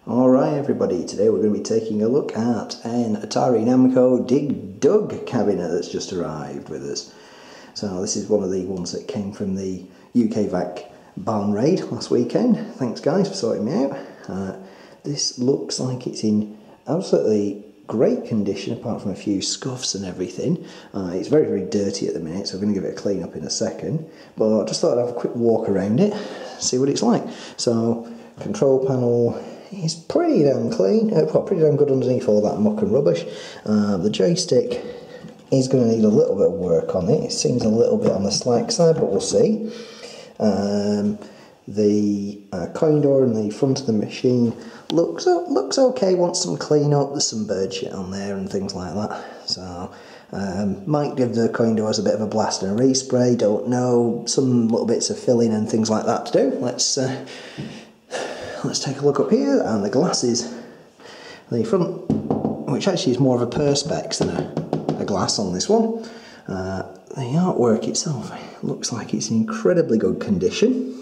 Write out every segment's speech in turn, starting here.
Alright everybody, today we're going to be taking a look at an Atari Namco Dig Dug cabinet that's just arrived with us. So this is one of the ones that came from the UK VAC barn raid last weekend. Thanks guys for sorting me out. This looks like it's in absolutely great condition apart from a few scuffs and everything. It's very, very dirty at the minute, so I'm going to give it a clean up in a second. But I just thought I'd have a quick walk around it, see what it's like. So, control panel is pretty damn clean, pretty damn good underneath all that muck and rubbish. The joystick is going to need a little bit of work on it. It seems a little bit on the slack side, but we'll see. The coin door in the front of the machine looks okay, wants some clean up. There's some bird shit on there and things like that. So might give the coin doors a bit of a blast and a respray, don't know. Some little bits of filling and things like that to do. Let's take a look up here, and the glasses, the front, which actually is more of a perspex than a glass on this one. The artwork itself looks like it's in incredibly good condition.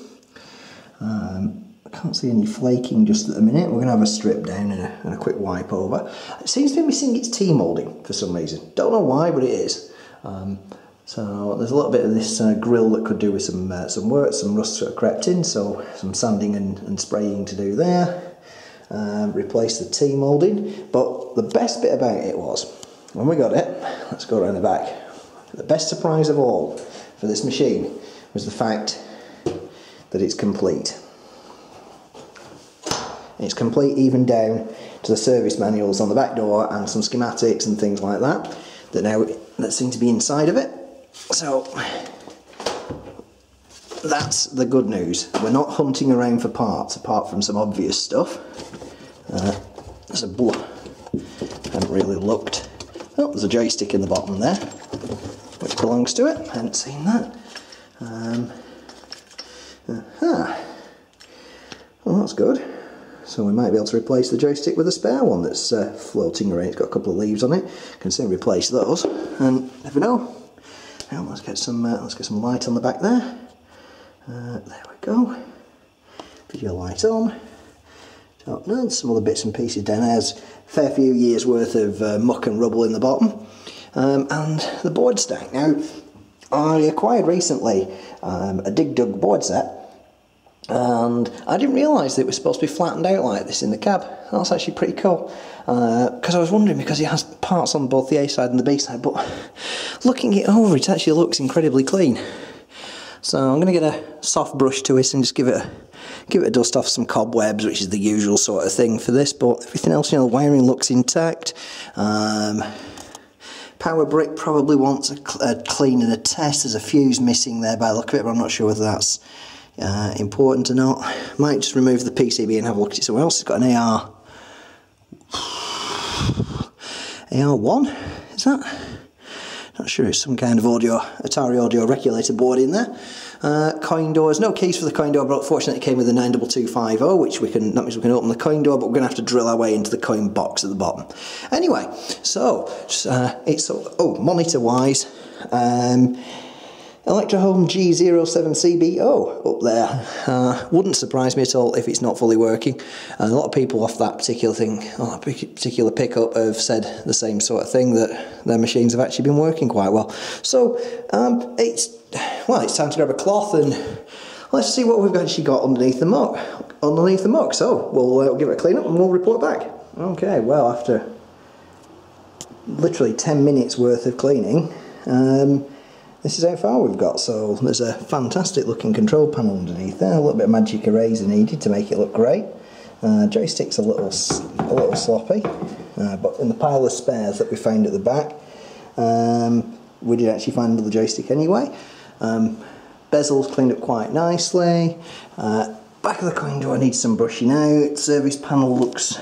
I can't see any flaking just at the minute. We're going to have a strip down and a quick wipe over. It seems to be missing its T-moulding for some reason. Don't know why, but it is. So there's a little bit of this grill that could do with some work, some rust sort of crept in, so some sanding and spraying to do there. Replace the T-moulding, but the best bit about it was, when we got it, let's go around the back, the best surprise of all for this machine was the fact that it's complete. It's complete even down to the service manuals on the back door and some schematics and things like that that seem to be inside of it. So that's the good news. We're not hunting around for parts apart from some obvious stuff. There's a blow. Haven't really looked. Oh, there's a joystick in the bottom there, which belongs to it. I hadn't seen that. Well, that's good. So we might be able to replace the joystick with a spare one that's floating around. It's got a couple of leaves on it. Can soon replace those, and never know. Now let's get some light on the back there. There we go. Video light on. Don't know, there's some other bits and pieces down there. There's a fair few years worth of muck and rubble in the bottom. And the board stack. Now, I acquired recently a Dig Dug board set. And I didn't realise that it was supposed to be flattened out like this in the cab. That's actually pretty cool. Because I was wondering, because it has parts on both the A side and the B side, but looking it over, it actually looks incredibly clean. So I'm going to get a soft brush to it and just give it a dust off some cobwebs, which is the usual sort of thing for this. But everything else, you know, the wiring looks intact. Power brick probably wants a clean and a test. There's a fuse missing there by the look of it, but I'm not sure whether that's important or not. Might just remove the PCB and have a look at it somewhere else. It's got an AR1, is that? Not sure, it's some kind of Atari audio regulator board in there. Coin doors, no keys for the coin door, but unfortunately it came with a 92250, which that means we can open the coin door, but we're going to have to drill our way into the coin box at the bottom. Anyway, so it's monitor wise, Electrohome G07CBO up there. Wouldn't surprise me at all if it's not fully working. And a lot of people off that particular pickup have said the same sort of thing, that their machines have actually been working quite well. So it's time to grab a cloth and let's see what we've actually got underneath the muck. So we'll give it a clean up and we'll report back. Okay, well, after literally 10 minutes worth of cleaning, this is how far we've got. So there's a fantastic looking control panel underneath there, a little bit of magic eraser needed to make it look great. Joystick's a little sloppy, but in the pile of spares that we found at the back, we did actually find another joystick anyway. Bezel's cleaned up quite nicely. Back of the coin door needs some brushing out. Service panel looks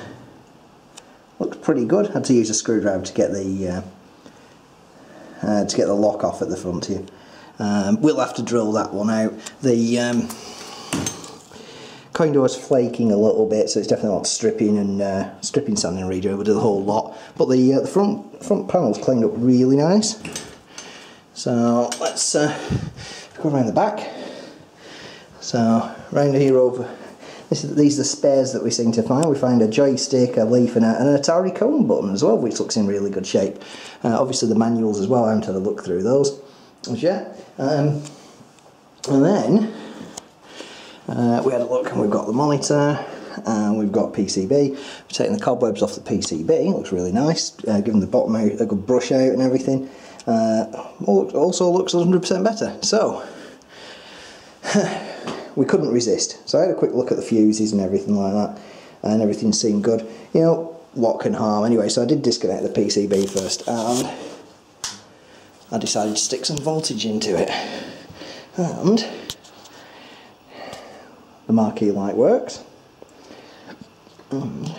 pretty good. Had to use a screwdriver to get the lock off at the front here. We'll have to drill that one out. The coin door's flaking a little bit, so it's definitely not stripping and stripping, sanding, and redoing. We'll do the whole lot. But the front panel's cleaned up really nice. So let's go around the back. So round here over, these are the spares that we seem to find. We find a joystick, a leaf and an Atari cone button as well, which looks in really good shape. Obviously the manuals as well, I haven't had a look through those as yet. And then we had a look and we've got the monitor and we've got PCB. We've taken the cobwebs off the PCB, it looks really nice, given the bottom out a good brush out and everything. Also looks 100% better. So we couldn't resist. So I had a quick look at the fuses and everything like that, and everything seemed good. You know, what can harm anyway? So I did disconnect the PCB first, and I decided to stick some voltage into it. And the marquee light works. And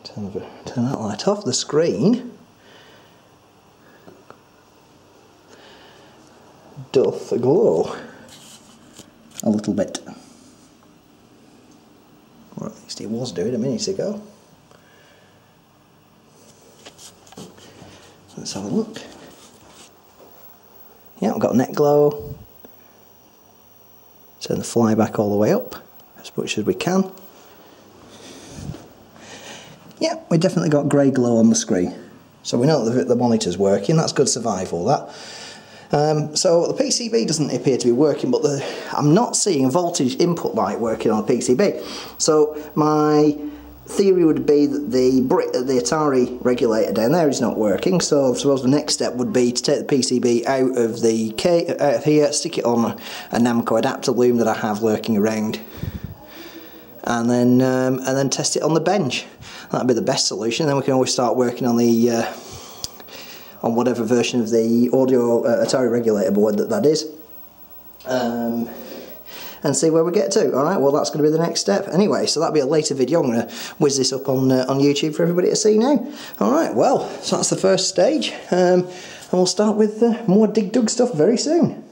turn that light off. The screen doth glow a little bit, or at least it was doing a minute ago. Let's have a look. Yeah, I've got net glow. Turn the flyback all the way up as much as we can. Yeah, we definitely got grey glow on the screen, so we know that the monitor's working. That's good survival, that. So the PCB doesn't appear to be working, but I'm not seeing a voltage input light working on the PCB. So my theory would be that the Atari regulator down there is not working. So I suppose the next step would be to take the PCB out of here, stick it on a Namco adapter loom that I have lurking around, and then test it on the bench. That'd be the best solution. Then we can always start working on the on whatever version of the audio Atari regulator board that is, and see where we get to. Alright, well that's going to be the next step. Anyway, so that'll be a later video. I'm going to whiz this up on YouTube for everybody to see now. Alright, well, so that's the first stage, and we'll start with more Dig Dug stuff very soon.